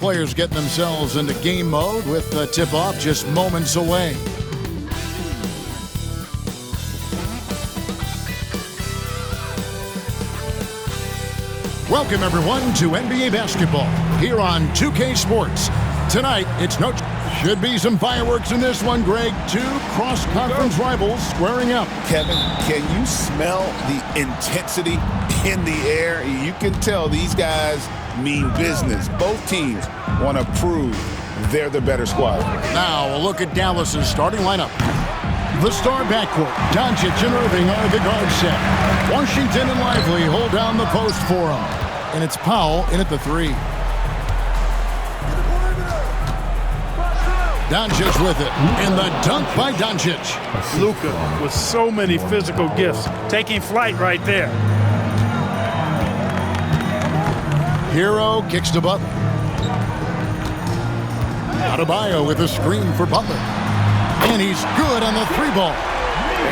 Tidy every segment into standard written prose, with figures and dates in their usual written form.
Players getting themselves into game mode with the tip-off just moments away. Welcome, everyone, to NBA basketball here on 2K Sports. Tonight, it's no... Should be some fireworks in this one, Greg. Two cross-conference rivals squaring up. Kevin, can you smell the intensity in the air? You can tell these guys mean business. Both teams want to prove they're the better squad. Now, a look at Dallas's starting lineup. The star backcourt, Doncic and Irving are the guard set. Washington and Lively hold down the post for them. And it's Powell in at the three. Doncic with it, and the dunk by Doncic. Luka with so many physical gifts, taking flight right there. Hero kicks to Butler. Adebayo with a screen for Butler. And he's good on the three ball.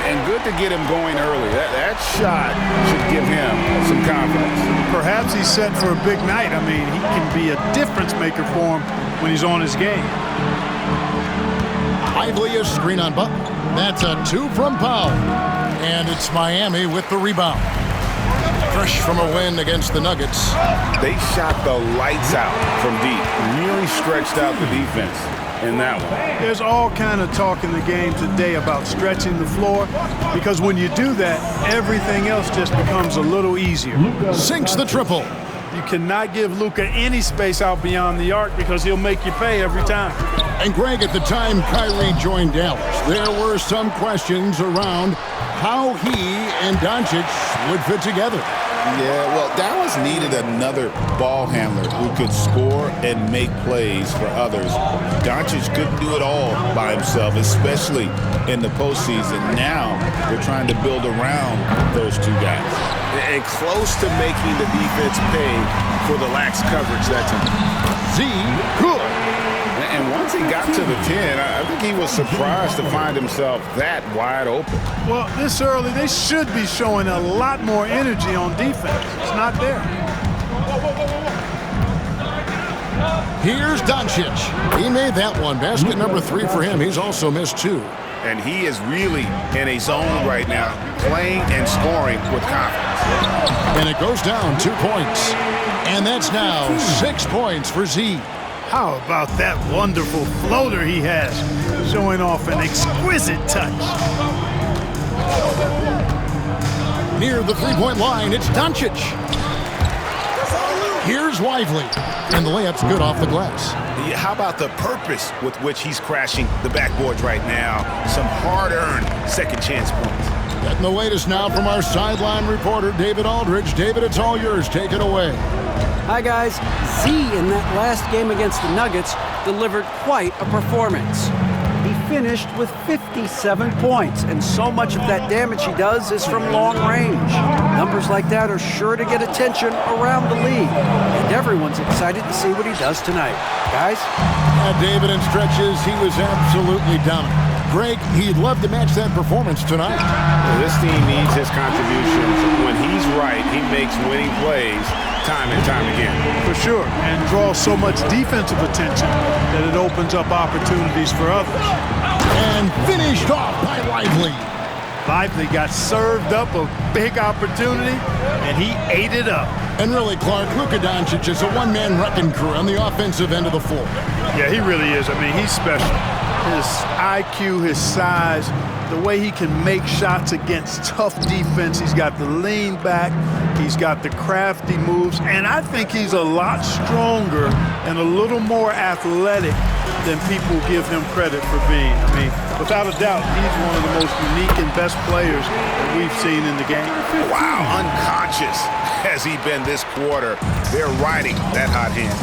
And good to get him going early. That shot should give him some confidence. Perhaps he's set for a big night. I mean, he can be a difference maker for him when he's on his game. Lively a screen on Butler. That's a two from Powell. And it's Miami with the rebound. Fresh from a win against the Nuggets. They shot the lights out from deep. Really stretched out the defense in that one. There's all kind of talk in the game today about stretching the floor, because when you do that, everything else just becomes a little easier. Sinks the triple. You cannot give Luka any space out beyond the arc because he'll make you pay every time. And Greg, at the time Kyrie joined Dallas, there were some questions around how he and Doncic would fit together. Yeah, well, Dallas needed another ball handler who could score and make plays for others. Doncic couldn't do it all by himself, especially in the postseason. Now they're trying to build around those two guys. And close to making the defense pay for the lax coverage that time. Z, good. And once he got to the 10, I think he was surprised to find himself that wide open. Well, this early, they should be showing a lot more energy on defense. It's not there. Here's Doncic. He made that one. Basket number 3 for him. He's also missed 2. And he is really in a zone right now, playing and scoring with confidence. And it goes down 2 points. And that's now 6 points for Z. How about that wonderful floater he has, showing off an exquisite touch. Near the three-point line, it's Doncic. Here's Lively, and the layup's good off the glass. How about the purpose with which he's crashing the backboards right now? Some hard-earned second chance points. Getting the latest now from our sideline reporter, David Aldridge. David, it's all yours. Take it away. Hi, guys. Z in that last game against the Nuggets delivered quite a performance. He finished with 57 points, and so much of that damage he does is from long range. Numbers like that are sure to get attention around the league, and everyone's excited to see what he does tonight. Guys? David, in stretches, he was absolutely dominant. Greg, he'd love to match that performance tonight. Well, this team needs his contributions. When he's right, he makes winning plays time and time again. For sure, and draws so much defensive attention that it opens up opportunities for others. And finished off by Lively. Lively got served up a big opportunity, and he ate it up. And really, Clark, Luka Doncic is a one-man wrecking crew on the offensive end of the floor. Yeah, he really is. I mean, he's special. His IQ, his size, the way he can make shots against tough defense. He's got the lean back. He's got the crafty moves. And I think he's a lot stronger and a little more athletic than people give him credit for being. I mean, without a doubt, he's one of the most unique and best players that we've seen in the game. Wow, unconscious has he been this quarter. They're riding that hot hand.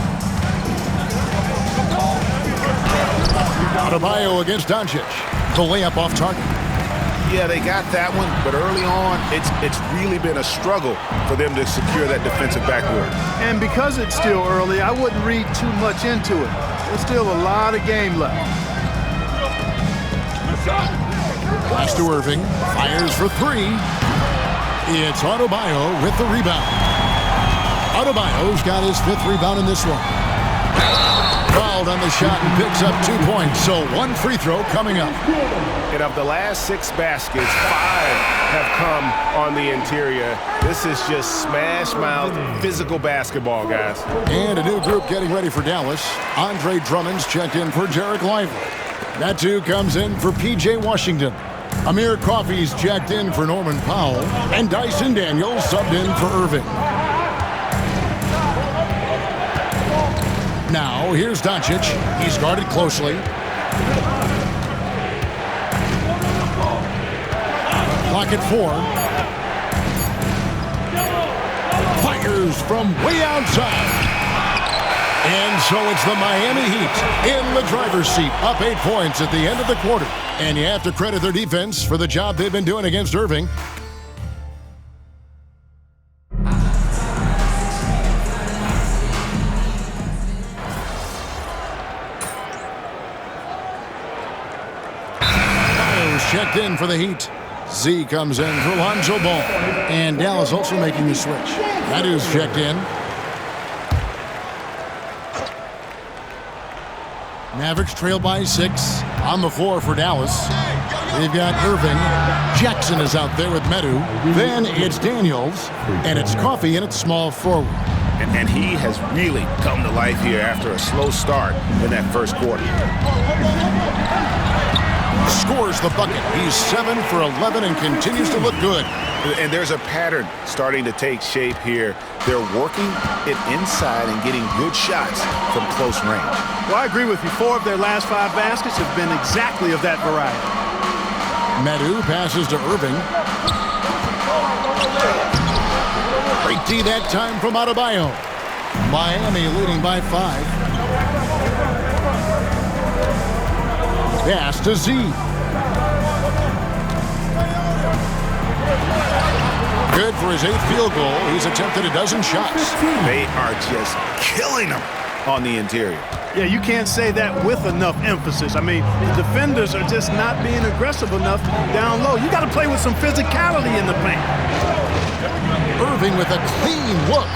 Adebayo against Doncic. The layup off target. Yeah, they got that one, but early on, it's really been a struggle for them to secure that defensive backboard. And because it's still early, I wouldn't read too much into it. There's still a lot of game left. Pass to Irving. Fires for 3. It's Adebayo with the rebound. Adebayo's got his 5th rebound in this one. fouled on the shot and picks up 2 points. So one free throw coming up. And of the last 6 baskets, 5 have come on the interior. This is just smash-mouth, physical basketball, guys. And a new group getting ready for Dallas. Andre Drummond's checked in for Derek Lively. That too comes in for P.J. Washington. Amir Coffey's checked in for Norman Powell. And Dyson Daniels subbed in for Irving. Now, here's Doncic. He's guarded closely. Clock at 4. Fires from way outside. And so it's the Miami Heat in the driver's seat, up 8 points at the end of the quarter. And you have to credit their defense for the job they've been doing against Irving. Checked in for the Heat. Z comes in for Lonzo Ball. And Dallas also making the switch. Madu's checked in. Mavericks trail by 6. On the floor for Dallas. They've got Irving. Jackson is out there with Medu. Then it's Daniels. And it's Coffey in at small forward. And he has really come to life here after a slow start in that first quarter. Scores the bucket. He's 7 for 11 and continues to look good. And there's a pattern starting to take shape here. They're working it inside and getting good shots from close range. Well, I agree with you. 4 of their last 5 baskets have been exactly of that variety. Medu passes to Irving. Great D that time from Adebayo. Miami leading by 5. Pass to Z. Good for his 8th field goal. He's attempted a dozen shots. They are just killing them on the interior. Yeah, you can't say that with enough emphasis. I mean, the defenders are just not being aggressive enough down low. You got to play with some physicality in the paint. Irving with a clean look.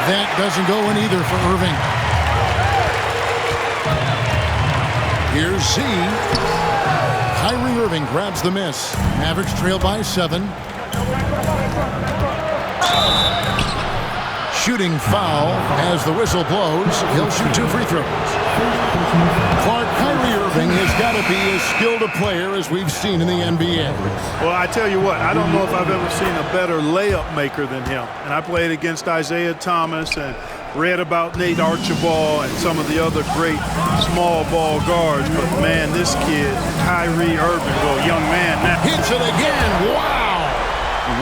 That doesn't go in either for Irving. Here's Z. Kyrie Irving grabs the miss. Mavericks trail by 7. Shooting foul as the whistle blows. He'll shoot 2 free throws. Kyrie Irving has got to be as skilled a player as we've seen in the NBA. Well, I tell you what, I don't know if I've ever seen a better layup maker than him. And I played against Isaiah Thomas and read about Nate Archibald and some of the other great small ball guards. But, man, this kid, Kyrie Irving, well, young man. Now hits it again. Wow.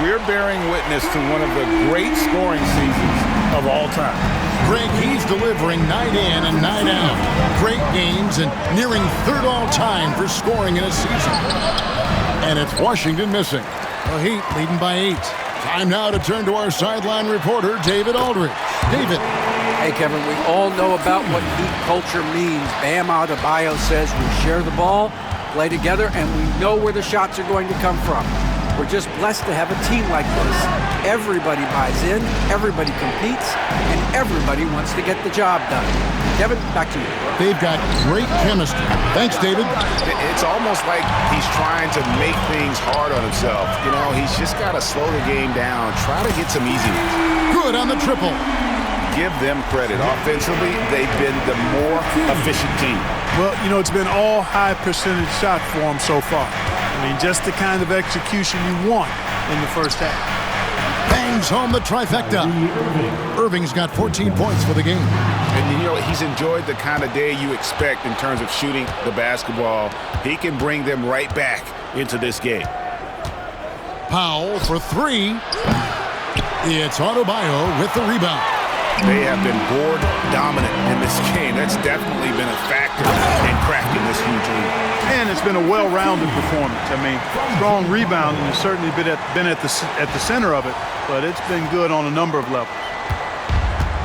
We're bearing witness to one of the great scoring seasons of all time. Greg, he's delivering night in and night out. Great games and nearing 3rd all-time for scoring in a season. And it's Washington missing. The Heat leading by 8. Time now to turn to our sideline reporter, David Aldridge. David. Hey, Kevin, we all know about what Heat culture means. Bam Adebayo says we share the ball, play together, and we know where the shots are going to come from. We're just blessed to have a team like this. Everybody buys in, everybody competes, and everybody wants to get the job done. Kevin, back to you. They've got great chemistry. Thanks, David. It's almost like he's trying to make things hard on himself. You know, he's just got to slow the game down, try to get some easy ones. Good on the triple. Give them credit. Offensively, they've been the more efficient team. Well, you know, it's been all high percentage shot for them so far. I mean, just the kind of execution you want in the first half. Bangs home the trifecta. Irving's got 14 points for the game. And, you know, he's enjoyed the kind of day you expect in terms of shooting the basketball. He can bring them right back into this game. Powell for 3. It's Adebayo with the rebound. They have been board dominant in this game. That's definitely been a factor in cracking this huge lead. And it's been a well-rounded performance. I mean, strong rebounding has certainly been at the center of it, but it's been good on a number of levels.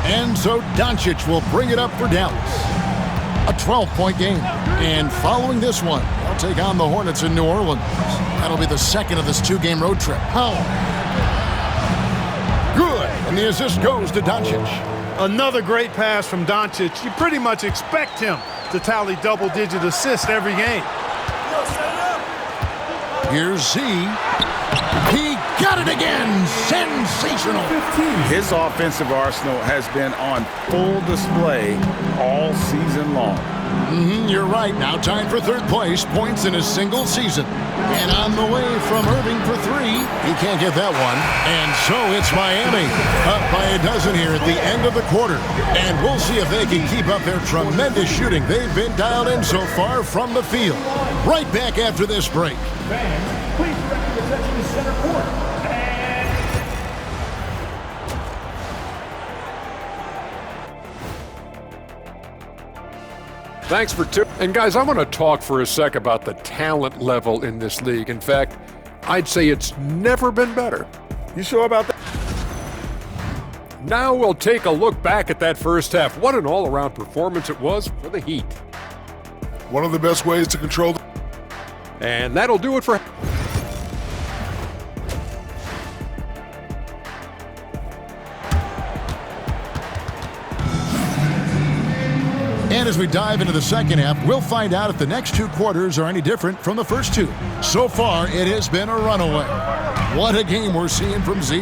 And so Doncic will bring it up for Dallas. A 12-point game. And following this one, they'll take on the Hornets in New Orleans. That'll be the second of this 2-game road trip. Powell. Good. And the assist goes to Doncic. Another great pass from Doncic. You pretty much expect him to tally double-digit assists every game. Here's Z. He got it again. Sensational. His offensive arsenal has been on full display all season long. You're right. Now time for third place. Points in a single season. And on the way from Irving for three. He can't get that one. And so it's Miami. Up by a dozen here at the end of the quarter. And we'll see if they can keep up their tremendous shooting. They've been dialed in so far from the field. Right back after this break. Fans, please direct your attention to center court. Thanks for tuning. And guys, I want to talk for a sec about the talent level in this league. In fact, I'd say it's never been better. You sure about that? Now we'll take a look back at that first half. What an all-around performance it was for the Heat. One of the best ways to control the And that'll do it for... And as we dive into the second half, we'll find out if the next two quarters are any different from the first two. So far, it has been a runaway. What a game we're seeing from Z.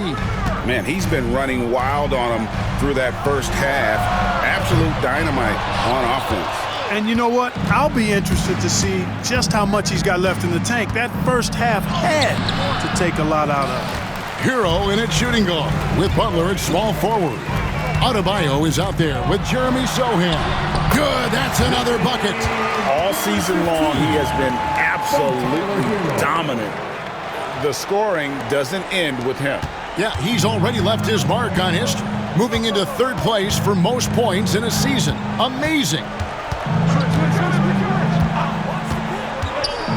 Man, he's been running wild on him through that first half. Absolute dynamite on offense. And you know what? I'll be interested to see just how much he's got left in the tank. That first half had to take a lot out of him. Hero in at shooting guard with Butler at small forward. Adebayo is out there with Jeremy Sohan. Good, that's another bucket. All season long, he has been absolutely dominant. The scoring doesn't end with him. Yeah, he's already left his mark on history, moving into third place for most points in a season. Amazing.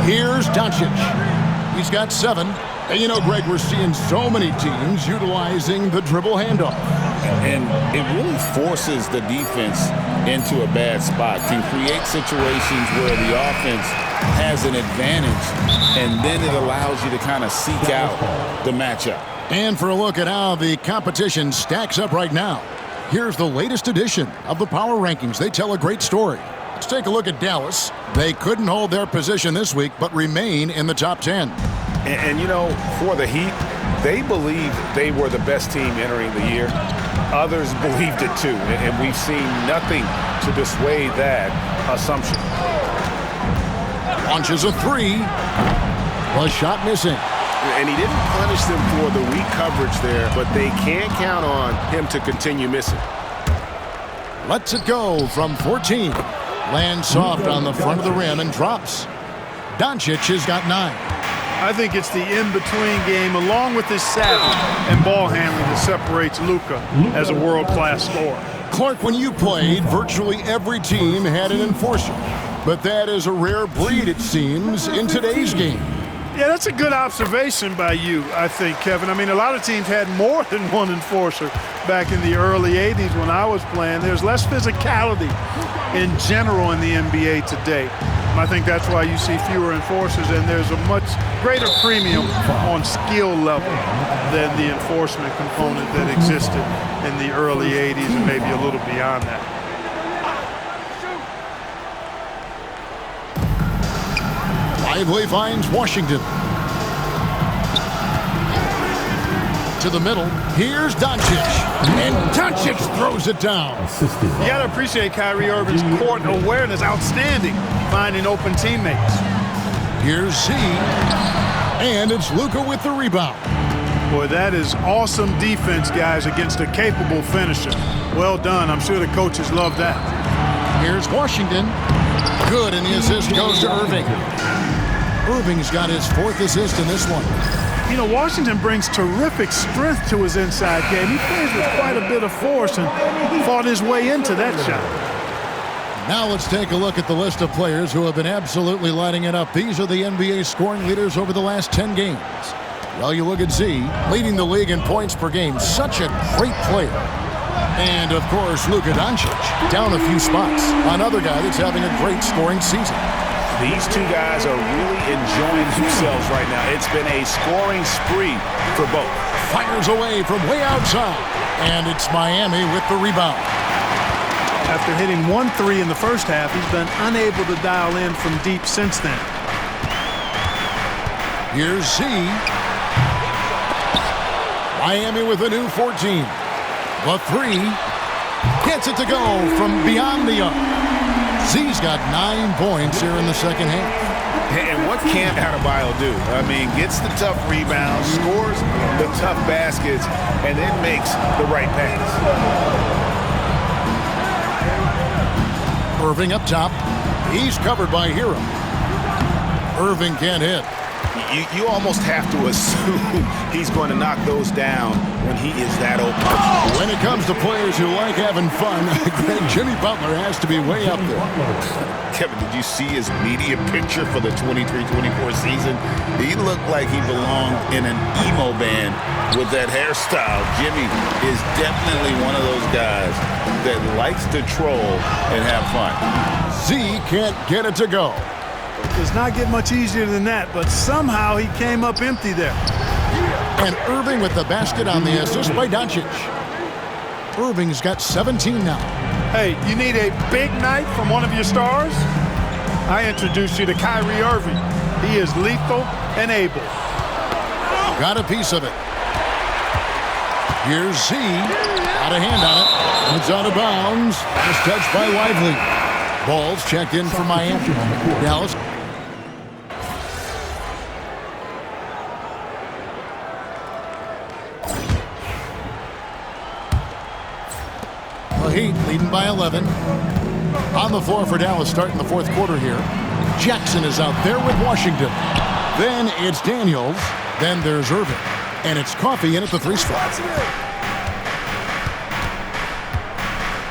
Here's Doncic. He's got 7. And you know, Greg, we're seeing so many teams utilizing the dribble handoff. And it really forces the defense into a bad spot, can create situations where the offense has an advantage, and then it allows you to kind of seek out the matchup. And for a look at how the competition stacks up right now, here's the latest edition of the Power Rankings. They tell a great story. Let's take a look at Dallas. They couldn't hold their position this week, but remain in the top 10. And you know, for the Heat, they believed they were the best team entering the year. Others believed it too, and we've seen nothing to dissuade that assumption. Launches a 3. A shot missing. And he didn't punish them for the weak coverage there, but they can't count on him to continue missing. Lets it go from 14. Lands soft on the front of the rim and drops. Doncic has got 9. I think it's the in-between game, along with his savvy and ball handling, that separates Luka as a world-class scorer. Clark, when you played, virtually every team had an enforcer. But that is a rare breed, it seems, in today's game. Yeah, that's a good observation by you, I think, Kevin. I mean, a lot of teams had more than one enforcer back in the early 80s when I was playing. There's less physicality in general in the NBA today. I think that's why you see fewer enforcers, and there's a much greater premium on skill level than the enforcement component that existed in the early 80s and maybe a little beyond that. Lively finds Washington. To the middle. Here's Doncic. And Doncic throws it down. You got to appreciate Kyrie Irving's court awareness. Outstanding, finding open teammates. Here's Z. And it's Luka with the rebound. Boy, that is awesome defense, guys, against a capable finisher. Well done. I'm sure the coaches love that. Here's Washington. Good, and the assist goes to Irving. Irving's got his 4th assist in this one. You know, Washington brings terrific strength to his inside game. He plays with quite a bit of force and fought his way into that shot. Now let's take a look at the list of players who have been absolutely lighting it up. These are the NBA scoring leaders over the last 10 games. Well, you look at Z, leading the league in points per game. Such a great player. And, of course, Luka Doncic, down a few spots. Another guy that's having a great scoring season. These two guys are really enjoying themselves right now. It's been a scoring spree for both. Fires away from way outside. And it's Miami with the rebound. After hitting 1 3 in the first half, he's been unable to dial in from deep since then. Here's Z. Miami with a new 14. The three. Gets it to go from beyond the arc. Z's got 9 points here in the second half. And what can't Adebayo do? I mean, gets the tough rebounds, scores the tough baskets, and then makes the right pass. Irving up top. He's covered by Hero. Irving can't hit. You almost have to assume he's going to knock those down when he is that open. When it comes to players who like having fun, Jimmy Butler has to be way up there. Kevin, did you see his media picture for the 23-24 season? He looked like he belonged in an emo band with that hairstyle. Jimmy is definitely one of those guys that likes to troll and have fun. Z can't get it to go. Does not get much easier than that, but somehow he came up empty there. And Irving with the basket on the assist by Doncic. Irving's got 17 now. Hey, you need a big night from one of your stars? I introduce you to Kyrie Irving. He is lethal and able. Got a piece of it. Here's Z. Got a hand on it. It's out of bounds. Last touch by Lively. Ball's checked in for Miami. Dallas. The Heat leading by 11. On the floor for Dallas starting the fourth quarter here. Jackson is out there with Washington. Then it's Daniels. Then there's Irving. And it's Coffey in at the 3 spot.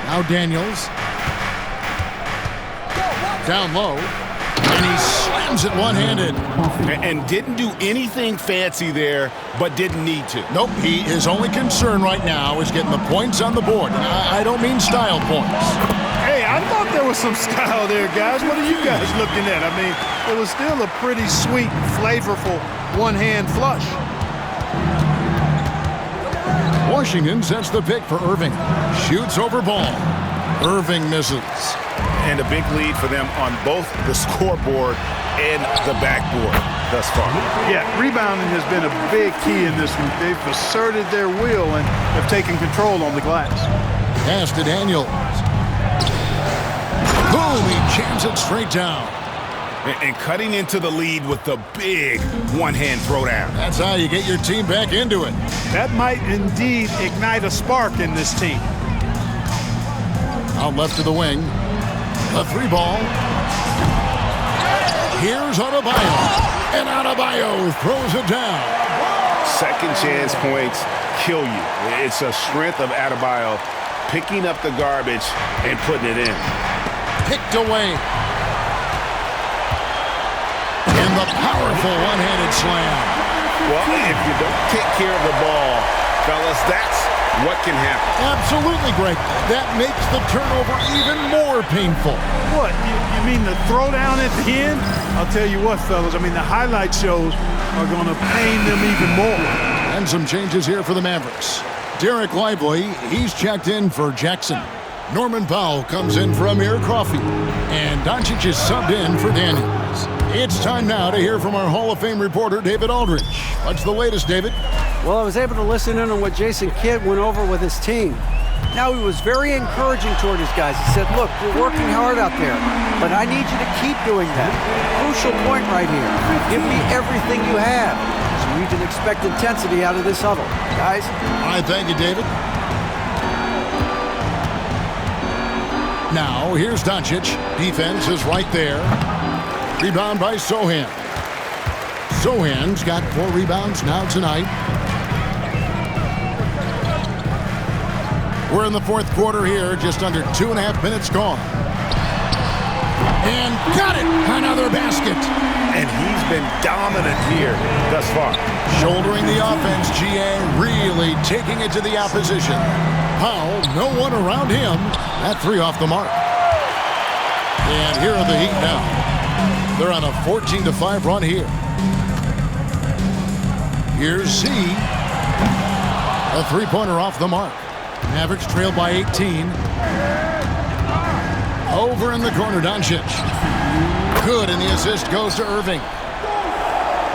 Now Daniels. Down low, and he slams it one-handed. And didn't do anything fancy there, but didn't need to. Nope, his only concern right now is getting the points on the board. I don't mean style points. Hey, I thought there was some style there, guys. What are you guys looking at? I mean, it was still a pretty sweet, flavorful one-hand flush. Washington sets the pick for Irving. Shoots over ball. Irving misses. And a big lead for them on both the scoreboard and the backboard thus far. Yeah, rebounding has been a big key in this one. They've asserted their will and have taken control on the glass. Pass to Daniels. Boom, he jams it straight down. And cutting into the lead with the big one-hand throwdown. That's how you get your team back into it. That might indeed ignite a spark in this team. Out left to the wing. A 3 ball. Here's Adebayo. And Adebayo throws it down. Second chance points kill you. It's a strength of Adebayo picking up the garbage and putting it in. Picked away. And the powerful one-handed slam. Well, if you don't take care of the ball, fellas, that's what can happen. Absolutely, Greg. That makes the turnover even more painful. What? You mean the throwdown at the end? I'll tell you what, fellas. I mean, the highlight shows are going to pain them even more. And some changes here for the Mavericks. Derek Lively, he's checked in for Jackson. Norman Powell comes in for Amir Coffey. And Doncic is subbed in for Daniels. It's time now to hear from our Hall of Fame reporter, David Aldridge. What's the latest, David? Well, I was able to listen in on what Jason Kidd went over with his team. Now, he was very encouraging toward his guys. He said, look, we're working hard out there, but I need you to keep doing that. Crucial point right here. Give me everything you have. So you can expect intensity out of this huddle. Guys? All right, thank you, David. Now, here's Doncic. Defense is right there. Rebound by Sohan. Sohan's got 4 rebounds now tonight. We're in the fourth quarter here, just under 2.5 minutes gone. And got it! Another basket. And he's been dominant here thus far. Shouldering the offense, GA really taking it to the opposition. Powell, no one around him. That 3 off the mark. And here are the Heat now. They're on a 14-5 run here. Here's Z. A 3-pointer off the mark. Mavericks trail by 18. Over in the corner, Doncic. Good, and the assist goes to Irving.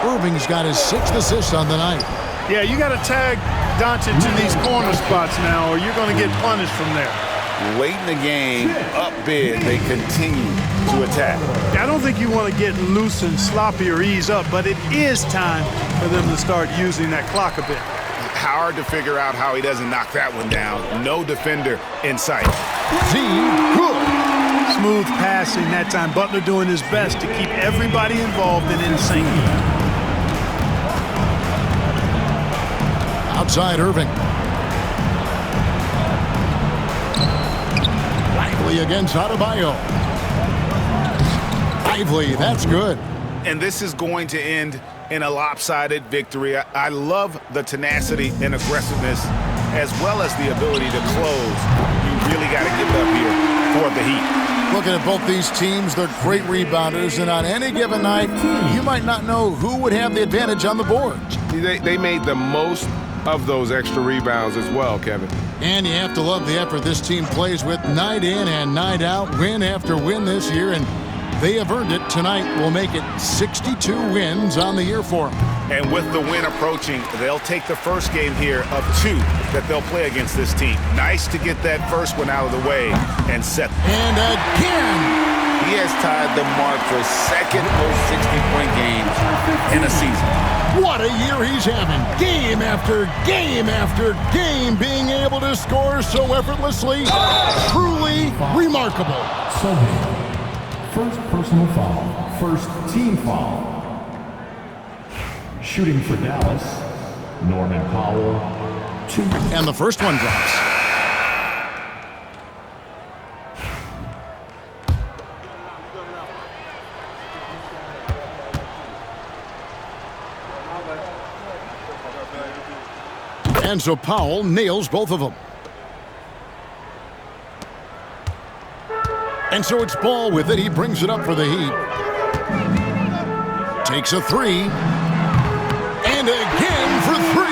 Irving's got his 6th assist on the night. Yeah, you got to tag Doncic in these corner spots now, or you're going to get punished from there. Late in the game, up big, they continue to attack. I don't think you want to get loose and sloppy or ease up, but it is time for them to start using that clock a bit. Hard to figure out how he doesn't knock that one down. No defender in sight. Good. Smooth passing that time. Butler doing his best to keep everybody involved and in sync. Outside Irving. Lively against Adebayo. Lively, that's good. And this is going to end in a lopsided victory. I love the tenacity and aggressiveness as well as the ability to close. You really got to give it up here for the Heat. Looking at both these teams, they're great rebounders, and on any given night, you might not know who would have the advantage on the boards. They made the most of those extra rebounds as well, Kevin. And you have to love the effort this team plays with night in and night out, win after win this year, and they have earned it. Tonight will make it 62 wins on the year for them. And with the win approaching, they'll take the first game here of 2 that they'll play against this team. Nice to get that first one out of the way and set. And again, he has tied the mark for second most 60-point games in a season. what a year he's having. Game after game after game, being able to score so effortlessly. Truly remarkable. So, first personal foul, first team foul. Shooting for Dallas, Norman Powell, 2. And the first one drops. And so Powell nails both of them. And so it's Ball with it. He brings it up for the Heat. Takes a 3. And again for 3.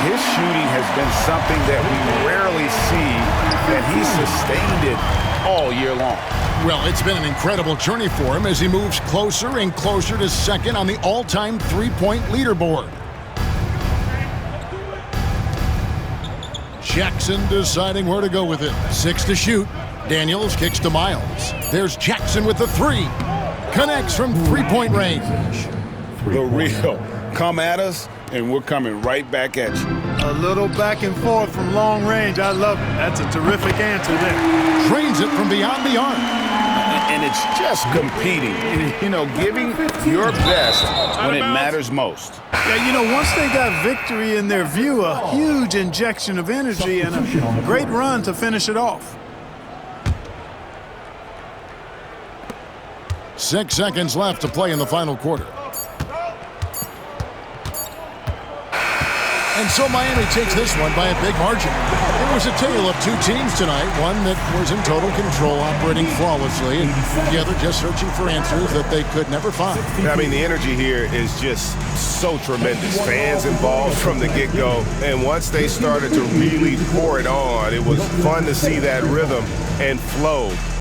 His shooting has been something that we rarely see, and he's sustained it all year long. Well, it's been an incredible journey for him as he moves closer and closer to second on the all-time three-point leaderboard. Jackson deciding where to go with it. 6 to shoot. Daniels kicks to Miles. There's Jackson with the 3. Connects from three-point range. The real. Come at us, and we're coming right back at you. A little back and forth from long range. I love it. That's a terrific answer there. Trains it from beyond the arc. And it's just competing. You know, giving your best when it matters most. Yeah, you know, once they got victory in their view, a huge injection of energy and a great run to finish it off. 6 seconds left to play in the final quarter. And so Miami takes this one by a big margin. It was a tale of 2 teams tonight, one that was in total control, operating flawlessly, and the other just searching for answers that they could never find. I mean, the energy here is just so tremendous. Fans involved from the get-go, and once they started to really pour it on, it was fun to see that rhythm and flow